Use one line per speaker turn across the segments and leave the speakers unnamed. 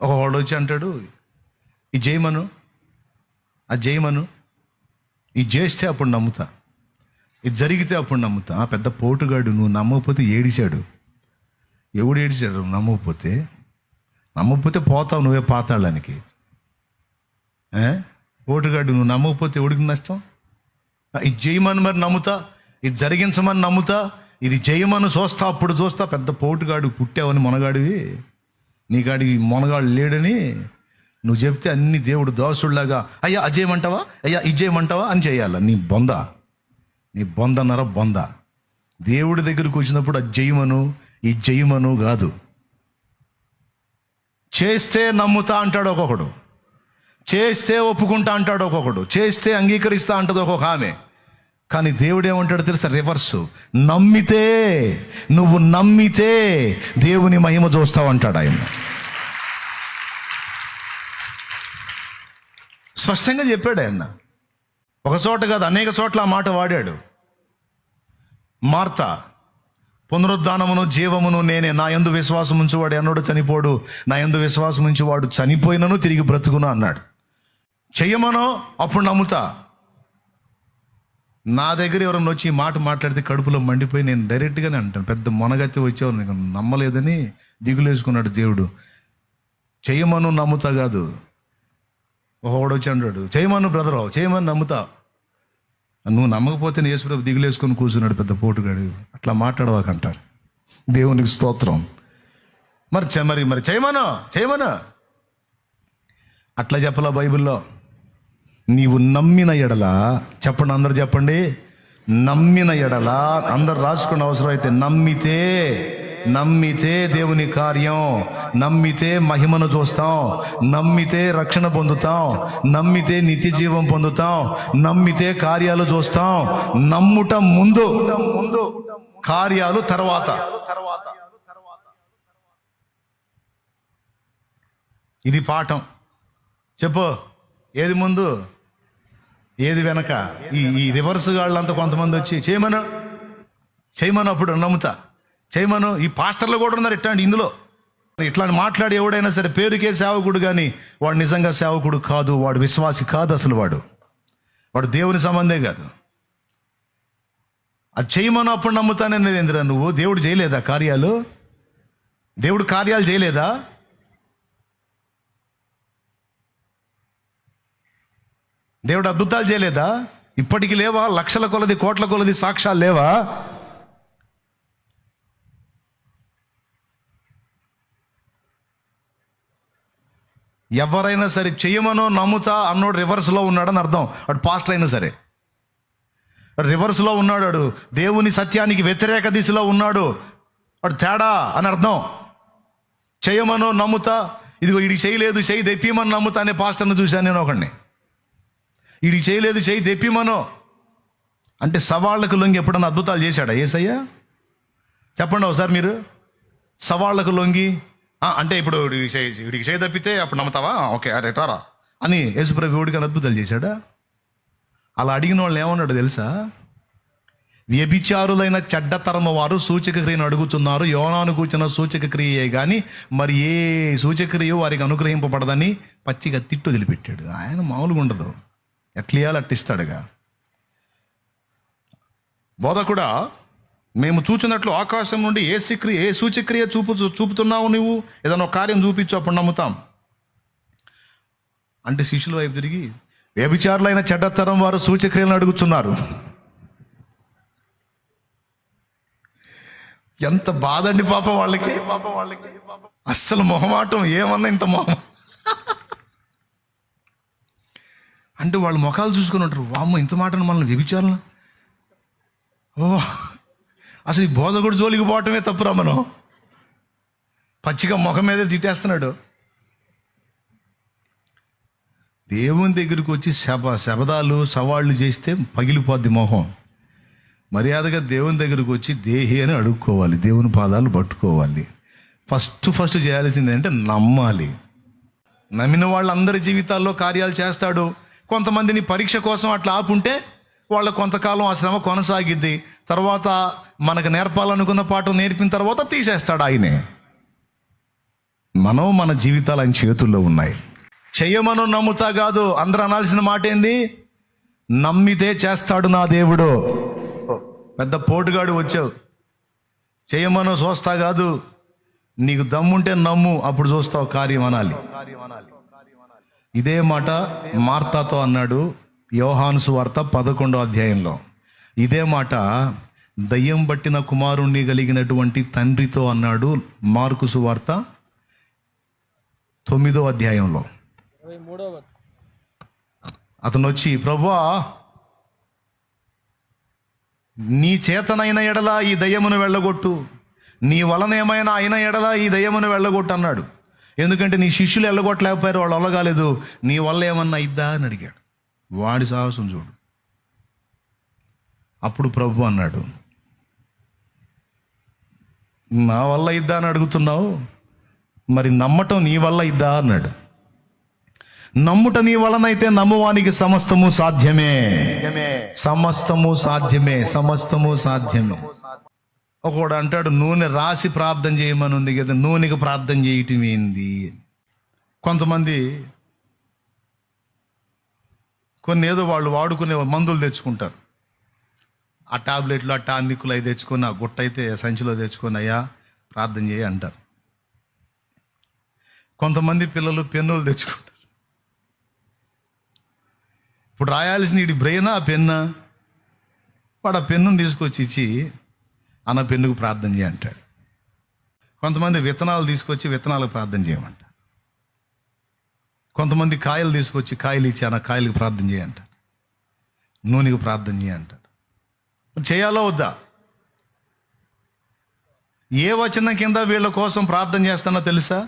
ఒకడు వచ్చి అంటాడు, ఇది చేయమను, అది చేయమను, ఇది చేస్తే అప్పుడు నమ్ముతా, ఇది జరిగితే అప్పుడు నమ్ముతా. పెద్ద పోటుగాడు, నువ్వు నమ్మకపోతే ఏడిచాడు. ఎవడు ఏడిచాడు? నమ్మకపోతే పోతావు నువ్వే పాతాళానికి. పోటుగాడు, నువ్వు నమ్మకపోతే ఎవడికి నష్టం? ఇది చేయమని మరి నమ్ముతా, ఇది జరిగించమని నమ్ముతా, ఇది చేయమని చూస్తా, అప్పుడు చూస్తా. పెద్ద పోటుగాడు పుట్టావని మొనగాడివి, నీకాడికి మొనగాడు లేడని నువ్వు చెప్తే అన్ని దేవుడు దోసుళ్లాగా అయ్యా అది చేయమంటావా, అయ్యా ఇది చేయమంటావా అని చేయాలి. నీ బొందన్నర బొంద. దేవుడి దగ్గరికి వచ్చినప్పుడు అది చేయమను, ఇది చేయమను కాదు. చేస్తే నమ్ముతా అంటాడు ఒక్కొక్కడు, చేస్తే ఒప్పుకుంటా అంటాడు ఒక్కొక్కడు, చేస్తే అంగీకరిస్తా అంటది ఒక్కొక్క ఆమె. కానీ దేవుడు ఏమంటాడు తెలుసా? రివర్సు. నువ్వు నమ్మితే దేవుని మహిమ చూస్తావు అంటాడు ఆయన. స్పష్టంగా చెప్పాడు ఆయన. ఒక చోట కాదు, అనేక చోట్ల ఆ మాట వాడాడు. మార్త, పునరుద్ధానమును జీవమును నేనే, నా యందు విశ్వాసం ఉంచువాడు ఎన్నడూ చనిపోడు, నా యందు విశ్వాసం ఉంచేవాడు చనిపోయినను తిరిగి బ్రతుకును అన్నాడు. చెయ్యమనో అప్పుడు నమ్ముతా. నా దగ్గర ఎవరన్నా వచ్చి ఈ మాట మాట్లాడితే కడుపులో మండిపోయి నేను డైరెక్ట్గానే అంటాను, పెద్ద మొనగత్తి వచ్చావు, నీకు నమ్మలేదని దిగులేసుకున్నాడు దేవుడు. చెయ్యమను నమ్ముతా కాదు. ఒకడు వచ్చి అంటాడు, చేయమను బ్రదరు, చేయమని నమ్ముతా. నువ్వు నమ్మకపోతే యేసుప్రభు దిగులేసుకొని కూర్చున్నాడు పెద్ద పోటుగాడు. అట్లా మాట్లాడవాకంటారు. దేవునికి స్తోత్రం. మరి చేయమను అట్లా చెప్పలా బైబిల్లో. నీవు నమ్మిన ఎడలా, చెప్పండి అందరు చెప్పండి, నమ్మిన ఎడలా. అందరు రాసుకున్న అవసరం అయితే, నమ్మితే దేవుని కార్యం, నమ్మితే మహిమను చూస్తాం, నమ్మితే రక్షణ పొందుతాం, నమ్మితే నిత్య జీవం పొందుతాం, నమ్మితే కార్యాలు చూస్తాం. నమ్ముట ముందు, కార్యాలు తర్వాత. ఇది పాఠం. చెప్పు, ఏది ముందు ఏది వెనక? ఈ రివర్స్ గాళ్ళంతా కొంతమంది వచ్చి చేయమను అప్పుడు నమ్ముతా, చేయమను. ఈ పాస్టర్లు కూడా ఉన్నారు ఇట్లాంటి, ఇందులో ఇట్లాంటి మాట్లాడి ఎవడైనా సరే పేరుకే సేవకుడు, కానీ వాడు నిజంగా సేవకుడు కాదు, వాడు విశ్వాసి కాదు. అసలు వాడు దేవుని సంబంధే కాదు. అది చేయమను అప్పుడు నమ్ముతాననేది ఏందిరా నువ్వు? దేవుడు చేయలేదా కార్యాలు? దేవుడు కార్యాలు చేయలేదా? దేవుడు అద్భుతాలు చేయలేదా? ఇప్పటికి లేవా? లక్షల కొలది, కోట్ల కొలది సాక్ష్యాలు లేవా? ఎవరైనా సరే చెయ్యమనో నమ్ముతా అన్నోడు రివర్స్లో ఉన్నాడని అర్థం. వాడు పాస్టర్ అయినా సరే రివర్స్లో ఉన్నాడు, వాడు దేవుని సత్యానికి వ్యతిరేక దిశలో ఉన్నాడు, వాడు తేడా అని అర్థం. చెయ్యమనో నమ్ముతా, ఇదిగో ఇది చేయలేదు, చెయ్యి తెప్పిమని నమ్ముతా అనే పాస్టర్ని చూశాను నేను ఒకడిని. ఇది చేయలేదు, చెయ్యి తెప్పిమనో అంటే సవాళ్లకు లొంగి ఎప్పుడన్నా అద్భుతాలు చేశాడా యేసయ్య? చెప్పండి ఒకసారి మీరు. సవాళ్లకు లొంగి అంటే ఇప్పుడు వీడికి చేయి తప్పితే అప్పుడు నమ్ముతావా? ఓకే అరే టారా అని యేసుప్రభు వీడికి అద్భుతాలు చేశాడా? అలా అడిగిన వాళ్ళు ఏమన్నాడు తెలుసా? వ్యభిచారులైన చెడ్డతరము వారు సూచక క్రియను అడుగుతున్నారు, యోనాను కూర్చున్న సూచక క్రియే కానీ మరి ఏ సూచక్రియ వారికి అనుగ్రహింపబడదని పచ్చిగా తిట్టు వదిలిపెట్టాడు. ఆయన మామూలుగా ఉండదు, ఎట్లియాలి అట్టిస్తాడుగా. బోధకుడా, మేము చూచినట్లు ఆకాశం నుండి ఏ సూచక్రియ చూపుతున్నావు నువ్వు? ఏదైనా ఒక కార్యం చూపించు అప్పుడు నమ్ముతాం అంటే శిష్యుల వైపు తిరిగి, వ్యభిచారులైన చెడ్డతరం వారు సూచక్రియలను అడుగుతున్నారు. ఎంత బాధ అండి పాపం వాళ్ళకి. అస్సలు మొహమాటం ఏమన్నా ఇంత మొహం అంటే వాళ్ళు ముఖాలు చూసుకుని ఉంటారు. వామ్మో ఇంత మాటను మనల్ని వ్యభిచారులు. అసలు ఈ బోధకుడు జోలికి పోవటమే తప్పురా. మనం పచ్చిగా ముఖం మీదే తిట్టేస్తున్నాడు. దేవుని దగ్గరికి వచ్చి శబదాలు సవాళ్ళు చేస్తే పగిలిపోద్ది మొహం. మర్యాదగా దేవుని దగ్గరికి వచ్చి దేహి అని అడుక్కోవాలి, దేవుని పాదాలు పట్టుకోవాలి. ఫస్ట్ చేయాల్సింది అంటే నమ్మాలి. నమ్మిన వాళ్ళందరి జీవితాల్లో కార్యాలు చేస్తాడు. కొంతమందిని పరీక్ష కోసం అట్లా ఆపుంటే వాళ్ళ కొంతకాలం ఆ శ్రమ కొనసాగిద్ది. తర్వాత మనకు నేర్పాలనుకున్న పాఠం నేర్పిన తర్వాత తీసేస్తాడు ఆయనే. మన జీవితాలు ఆయన చేతుల్లో ఉన్నాయి. చెయ్యమను నమ్ముతా కాదు, అందరూ అనాల్సిన మాట ఏంది? నమ్మితే చేస్తాడు నా దేవుడు. పెద్ద పోటుగాడు వచ్చావు, చెయ్యమను చూస్తా కాదు, నీకు దమ్ముంటే నమ్ము, అప్పుడు చూస్తావు కార్యం అనాలి. ఇదే మాట మార్తాతో అన్నాడు యోహాను సువార్త 11వ అధ్యాయంలో. ఇదే మాట దయ్యం పట్టిన కుమారుణ్ణి కలిగినటువంటి తండ్రితో అన్నాడు మార్కు సువార్త 9వ అధ్యాయంలో. అతను వచ్చి, ప్రభువా, నీ చేతనైన ఎడల ఈ దయ్యమును వెళ్ళగొట్టు, నీ వలన ఏమైనా అయిన ఎడల ఈ దయ్యమును వెళ్ళగొట్టు అన్నాడు. ఎందుకంటే నీ శిష్యులు వెళ్ళగొట్టలేకపోయారు, వాళ్ళు వెళ్ళగాలేదు, నీ వల్ల ఏమన్నా ఇద్దా అని అడిగాడు. వాడి సాహసం చూడు. అప్పుడు ప్రభు అన్నాడు, నా వల్ల ఇద్దా అని అడుగుతున్నావు, మరి నమ్మటం నీ వల్ల ఇద్దా అన్నాడు. నమ్ముట నీ వలనైతే నమ్మువానికి సమస్తము సాధ్యమే, సమస్తము సాధ్యమే, సమస్తము సాధ్యమే. ఒకడు అంటాడు, నూనె రాసి ప్రార్థన చేయమని ఉంది కదా, నూనెకి ప్రార్థన చేయటం ఏంది? కొంతమంది కొన్ని ఏదో వాళ్ళు వాడుకునే మందులు తెచ్చుకుంటారు. ఆ టాబ్లెట్లు, ఆ టానిక్లు అవి తెచ్చుకొని, ఆ గుట్ట అయితే సంచిలో తెచ్చుకొని, అయ్యా ప్రార్థన చేయి అంటారు. కొంతమంది పిల్లలు పెన్నులు తెచ్చుకుంటారు. ఇప్పుడు రాయాల్సింది ఇటు బ్రెయినా ఆ పెన్నా? వాడు ఆ పెన్నును తీసుకొచ్చి ఇచ్చి, అన్న పెన్నుకు ప్రార్థన చేయ అంటాడు. కొంతమంది విత్తనాలు తీసుకొచ్చి విత్తనాలకు ప్రార్థన చేయమంటారు. కొంతమంది కాయలు తీసుకొచ్చి కాయలు ఇచ్చి అన్న కాయలకు ప్రార్థన చేయంటారు, నూనెకు ప్రార్థన చేయంటారు. చేయాలో వద్దా? ఏ వచనం కింద వీళ్ళ కోసం ప్రార్థన చేస్తానో తెలుసా?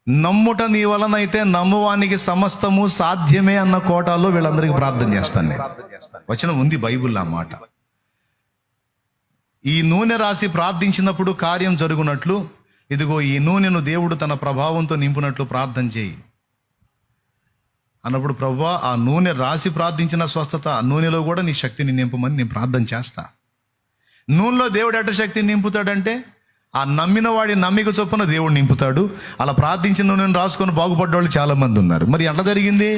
నమ్ముట నీ వలనైతే నమ్మువానికి సమస్తము సాధ్యమే అన్న కోటాలో వీళ్ళందరికీ ప్రార్థన చేస్తాను నేను. వచనం ఉంది బైబిల్లో ఆ మాట. ఈ నూనె రాసి ప్రార్థించినప్పుడు కార్యం జరుగునట్లు, ఇదిగో ఈ నూనెను దేవుడు తన ప్రభావంతో నింపునట్లు ప్రార్థన చేయి అన్నప్పుడు, ప్రభువా, ఆ నూనె రాసి ప్రార్థించిన స్వస్థత, ఆ నూనెలో కూడా నీ శక్తిని నింపమని నేను ప్రార్థన చేస్తా. నూనెలో దేవుడు ఎట్ట శక్తిని నింపుతాడంటే, ఆ నమ్మిన వాడి నమ్మిక చొప్పున దేవుడు నింపుతాడు. అలా ప్రార్థించిన నూనెను రాసుకొని బాగుపడ్డవాళ్ళు చాలామంది ఉన్నారు. మరి ఎట్లా జరిగింది?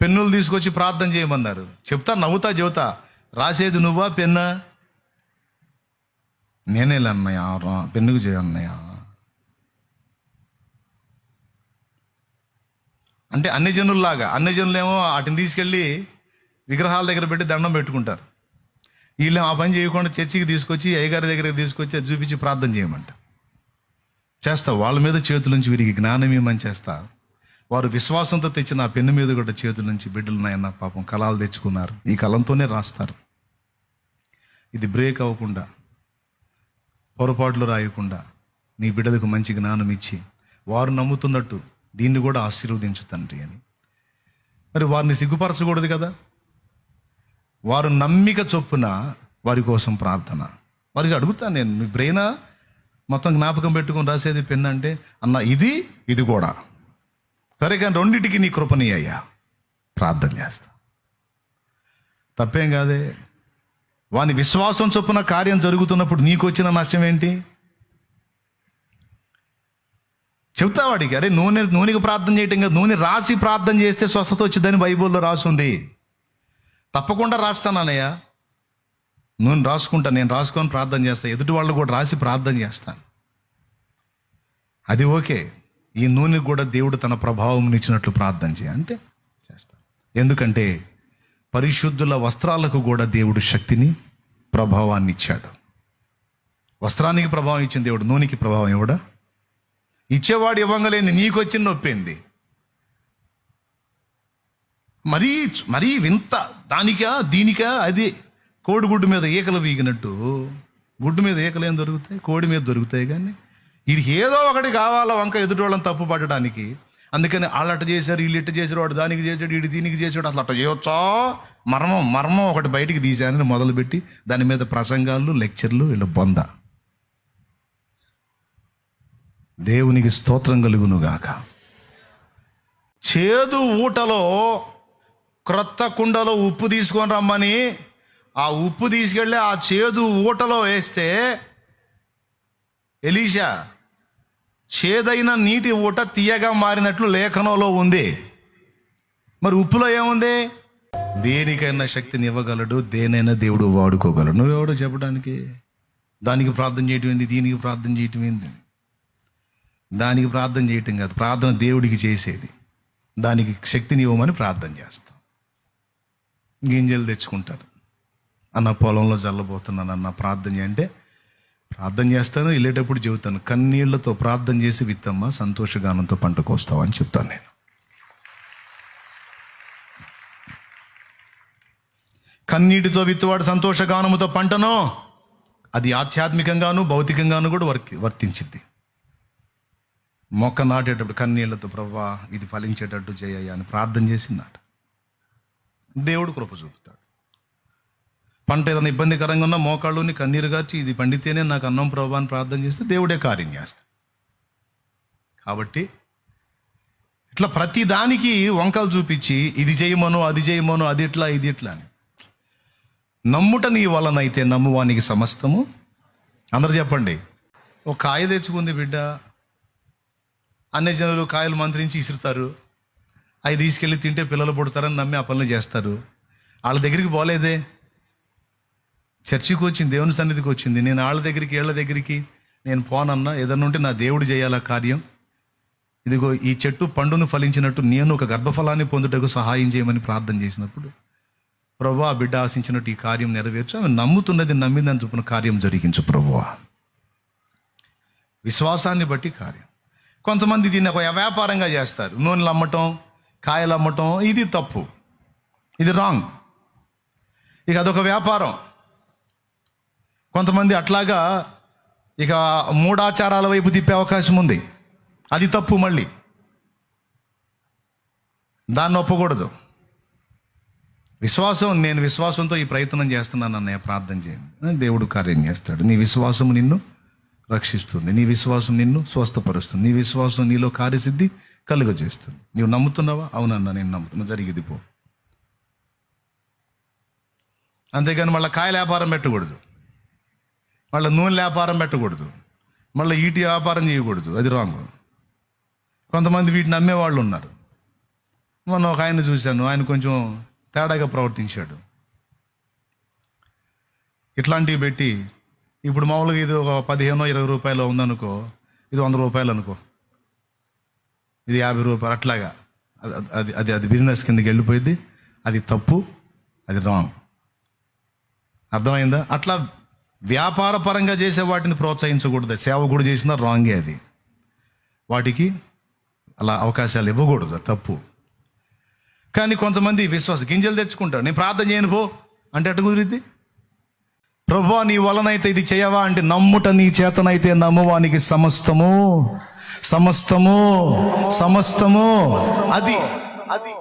పెన్నులు తీసుకొచ్చి ప్రార్థన చేయమన్నారు. చెప్తా, నవ్వుతా, చెబుతా, రాసేది నువ్వా పెన్నా? నేనే అన్నయ్య, పెన్నుకు చేయన్నయ్య అంటే అన్ని జనుల్లాగా. అన్ని జనులేమో వాటిని తీసుకెళ్ళి విగ్రహాల దగ్గర పెట్టి దండం పెట్టుకుంటారు. వీళ్ళు ఆ పని చేయకుండా చర్చికి తీసుకొచ్చి అయ్యగారి దగ్గరికి తీసుకొచ్చి అది చూపించి ప్రార్థన చేయమంట చేస్తా. వాళ్ళ మీద చేతుల నుంచి వీరికి జ్ఞానం ఏమని చేస్తా. వారు విశ్వాసంతో తెచ్చిన ఆ పెన్ను మీద కూడా చేతుల నుంచి బిడ్డలు నాయన పాపం కళాలు తెచ్చుకున్నారు, ఈ కలంతోనే రాస్తారు. ఇది బ్రేక్ అవ్వకుండా, పొరపాట్లు రాయకుండా నీ బిడ్డలకు మంచి జ్ఞానం ఇచ్చి వారు నమ్ముతున్నట్టు దీన్ని కూడా ఆశీర్వదించు తండ్రి అని. మరి వారిని సిగ్గుపరచకూడదు కదా. వారు నమ్మిక చొప్పున వారి కోసం ప్రార్థన. వారికి అడుగుతాను నేను, మీ బ్రెయినా మొత్తం జ్ఞాపకం పెట్టుకొని రాసేది పెన్ అంటే, అన్న ఇది కూడా సరే, కానీ రెండింటికి నీ కృపని అయ్యా ప్రార్థన చేస్తా. తప్పేం కాదే. వాని విశ్వాసం చొప్పున కార్యం జరుగుతున్నప్పుడు నీకు వచ్చిన నష్టం ఏంటి? చెప్తా వాడికి, అరే నూనెకి ప్రార్థన చేయటం కదా, నూనె రాసి ప్రార్థన చేస్తే స్వస్థత వచ్చిందని బైబిల్లో రాసుంది. తప్పకుండా రాస్తానన్నయ్య, నూనె రాసుకుంటా, నేను రాసుకొని ప్రార్థన చేస్తాను, ఎదుటి వాళ్ళు కూడా రాసి ప్రార్థన చేస్తాను, అది ఓకే. ఈ నూనె కూడా దేవుడు తన ప్రభావం ఇచ్చినట్లు ప్రార్థన చేయంటే చేస్తాను. ఎందుకంటే పరిశుద్ధుల వస్త్రాలకు కూడా దేవుడు శక్తిని, ప్రభావాన్ని ఇచ్చాడు. వస్త్రానికి ప్రభావం ఇచ్చిన దేవుడు నూనెకి ప్రభావం ఇవ్వడా? ఇచ్చేవాడు ఇవ్వంగలేంది, నీకు వచ్చిన నొప్పింది. మరీ వింత, దానికా దీనికా అది. కోడిగుడ్డు మీద ఈకలు వీగినట్టు, గుడ్డు మీద ఈకలు ఏం దొరుకుతాయి, కోడి మీద దొరుకుతాయి. కానీ వీడికి ఏదో ఒకటి కావాలా వంక ఎదుటి వాళ్ళని తప్పు పట్టడానికి. అందుకని వాళ్ళు అట్ట చేశారు, వీళ్ళు ఇట్ట చేశారు, వాడు దానికి చేశాడు, వీడు దీనికి చేశాడు, అసలు అట్ట చేయవచ్చా, మర్మం ఒకటి బయటికి తీశానని మొదలుపెట్టి దాని మీద ప్రసంగాలు, లెక్చర్లు, వీళ్ళు బొంద. దేవునికి స్తోత్రం కలుగునుగాక. చేదు ఊటలో క్రొత్త కుండలో ఉప్పు తీసుకొని రమ్మని ఆ ఉప్పు తీసుకెళ్ళి ఆ చేదు ఊటలో వేస్తే ఎలీషా చేదైన నీటి ఊట తీయగా మారినట్లు లేఖనంలో ఉంది. మరి ఉప్పులో ఏముంది? దేనికైనా శక్తిని ఇవ్వగలడు, దేనైనా దేవుడు వాడుకోగలడు. నువ్వెవడు చెప్పడానికి? దానికి ప్రార్థన చేయటం ఏంది, దీనికి ప్రార్థన చేయటం ఏంది? దానికి ప్రార్థన చేయటం కాదు, ప్రార్థన దేవుడికి చేసేది. దానికి శక్తిని ఇవ్వమని ప్రార్థన చేస్తాం. గింజలు తెచ్చుకుంటారు, అన్న పొలంలో జల్లబోతున్నాను అన్న ప్రార్థన చేయంటే ప్రార్థన చేస్తాను. వెళ్ళేటప్పుడు చెబుతాను, కన్నీళ్లతో ప్రార్థన చేసి విత్తమ్మ సంతోషగానంతో పంట కోస్తావు అని చెప్తాను నేను. కన్నీటితో విత్తువాడు సంతోషగానముతో పంటను, అది ఆధ్యాత్మికంగాను భౌతికంగాను కూడా వర్తించింది. మొక్క నాటేటప్పుడు కన్నీళ్లతో ప్రభువా ఇది ఫలించేటట్టు చేయ అని ప్రార్థన చేసిందట. దేవుడు కృప చూపుతాడు. పంట ఏదైనా ఇబ్బందికరంగా ఉన్నా మోకాళ్ళుని కన్నీరు గార్చి ఇది పండితేనే నాకు అన్నం ప్రభువా అని ప్రార్థన చేస్తే దేవుడే కార్యం చేస్తాడు. కాబట్టి ఇట్లా ప్రతి దానికి వంకలు చూపించి ఇది చేయమను అది చేయమను, అది ఇట్లా ఇది ఇట్లా అని. నమ్ముట నీ వలనైతే నమ్మువానికి సమస్తము. అందరు చెప్పండి. ఒక కాయ తెచ్చుకుంది బిడ్డ, అన్ని జనులు కాయలు మంత్రించి ఇసురుతారు, అవి తీసుకెళ్ళి తింటే పిల్లలు పుడతారని నమ్మి ఆ పనులు చేస్తారు. వాళ్ళ దగ్గరికి పోలేదే, చర్చికి వచ్చింది, దేవుని సన్నిధికి వచ్చింది. నేను వాళ్ళ దగ్గరికి వీళ్ళ దగ్గరికి నేను పోనన్నా, ఏదన్నా ఉంటే నా దేవుడు చేయాల కార్యం. ఇదిగో ఈ చెట్టు పండును ఫలించినట్టు నేను ఒక గర్భఫలాన్ని పొందుటకు సహాయం చేయమని ప్రార్థన చేసినప్పుడు ప్రభువా బిడ్డ ఆశించినట్టు ఈ కార్యం నెరవేర్చు, ఆమె నమ్ముతున్నది నమ్మిందని చొప్పున కార్యం జరిగించు ప్రభువా. విశ్వాసాన్ని బట్టి కార్యం. కొంతమంది దీన్ని ఒక వ్యాపారంగా చేస్తారు, నూనెలు అమ్మటం, కాయలు అమ్మటం. ఇది తప్పు, ఇది రాంగ్. ఇక అదొక వ్యాపారం. కొంతమంది అట్లాగా ఇక మూఢాచారాల వైపు తిప్పే అవకాశం ఉంది, అది తప్పు. మళ్ళీ దాన్ని ఒప్పకూడదు. విశ్వాసం, నేను విశ్వాసంతో ఈ ప్రయత్నం చేస్తున్నాను అన్నయ్య ప్రార్థన చేయండి, దేవుడు కార్యం చేస్తాడు. నీ విశ్వాసం నిన్ను రక్షిస్తుంది, నీ విశ్వాసం నిన్ను స్వస్థపరుస్తుంది, నీ విశ్వాసం నీలో కార్యసిద్ధి కలుగజేస్తుంది. నీవు నమ్ముతున్నావా? అవునన్నా నేను నమ్ముతున్నా, జరిగిది పో. అంతేగాని మళ్ళీ కాయల వ్యాపారం పెట్టకూడదు, మళ్ళీ నూనె వ్యాపారం పెట్టకూడదు, మళ్ళీ ఈటి వ్యాపారం చేయకూడదు, అది రాంగ్. కొంతమంది వీటిని అమ్మేవాళ్ళు ఉన్నారు. మొన్న ఒక ఆయన చూశాను, ఆయన కొంచెం తేడాగా ప్రవర్తించాడు. ఇట్లాంటివి పెట్టి ఇప్పుడు మామూలుగా ఇది ఒక 15-20 రూపాయలు ఉందనుకో, ఇది 100 రూపాయలు అనుకో, ఇది 50 రూపాయలు, అట్లాగా అది అది అది బిజినెస్ కిందకి వెళ్ళిపోయింది. అది తప్పు, అది రాంగ్. అర్థమైందా? అట్లా వ్యాపార పరంగా చేసే వాటిని ప్రోత్సహించకూడదు. సేవ కూడా చేసినా రాంగే అది. వాటికి అలా అవకాశాలు ఇవ్వకూడదు, తప్పు. కానీ కొంతమంది విశ్వాస గింజలు తెచ్చుకుంటారు, నేను ప్రార్థన చేయను పో అంటే అటు కుదిరిద్ది. ప్రభువా నీ వలనైతే ఇది చేయవా అంటే నమ్ముట నీ చేతనైతే నమ్మువానికి సమస్తము సమస్తము సమస్తము. అది అది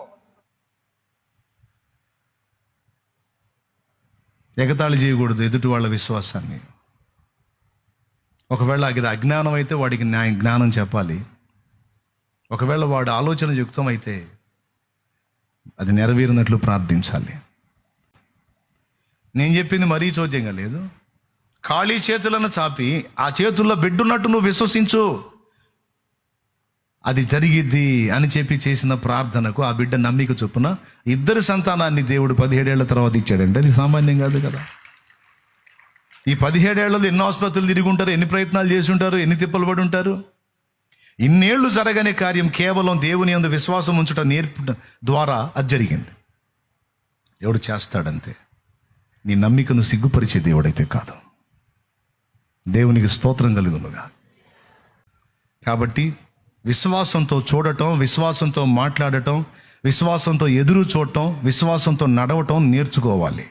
ఎగతాళి చేయకూడదు ఎదుటి వాళ్ళ విశ్వాసాన్ని. ఒకవేళ అది అజ్ఞానం అయితే వాడికి జ్ఞానం చెప్పాలి. ఒకవేళ వాడు ఆలోచన యుక్తం అయితే అది నెరవేరినట్లు ప్రార్థించాలి. నేను చెప్పింది మరీ చోద్యంగా లేదు. ఖాళీ చేతులను చాపి ఆ చేతుల్లో బిడ్డున్నట్టు నువ్వు విశ్వసించు, అది జరిగిద్ది అని చెప్పి చేసిన ప్రార్థనకు ఆ బిడ్డ నమ్మిక చొప్పున 2 సంతానాన్ని దేవుడు 17 ఏళ్ల తర్వాత ఇచ్చాడంటే అది సామాన్యం కాదు కదా. ఈ 17 ఏళ్లలో ఎన్నో ఆసుపత్రులు తిరిగి ఉంటారు, ఎన్ని ప్రయత్నాలు చేసి ఉంటారు, ఎన్ని తిప్పలు పడి ఉంటారు. ఇన్నేళ్లు జరగని కార్యం కేవలం దేవుని యందు విశ్వాసం ఉంచుట నేర్పడం ద్వారా అది జరిగింది. దేవుడు చేస్తాడంతే. నీ నమ్మికను సిగ్గుపరిచే దేవుడైతే కాదు. దేవునికి స్తోత్రం కలుగునుగా. కాబట్టి విశ్వాసంతో చూడటం, విశ్వాసంతో మాట్లాడటం, విశ్వాసంతో ఎదురు చూడటం, విశ్వాసంతో నడవటం నేర్చుకోవాలి.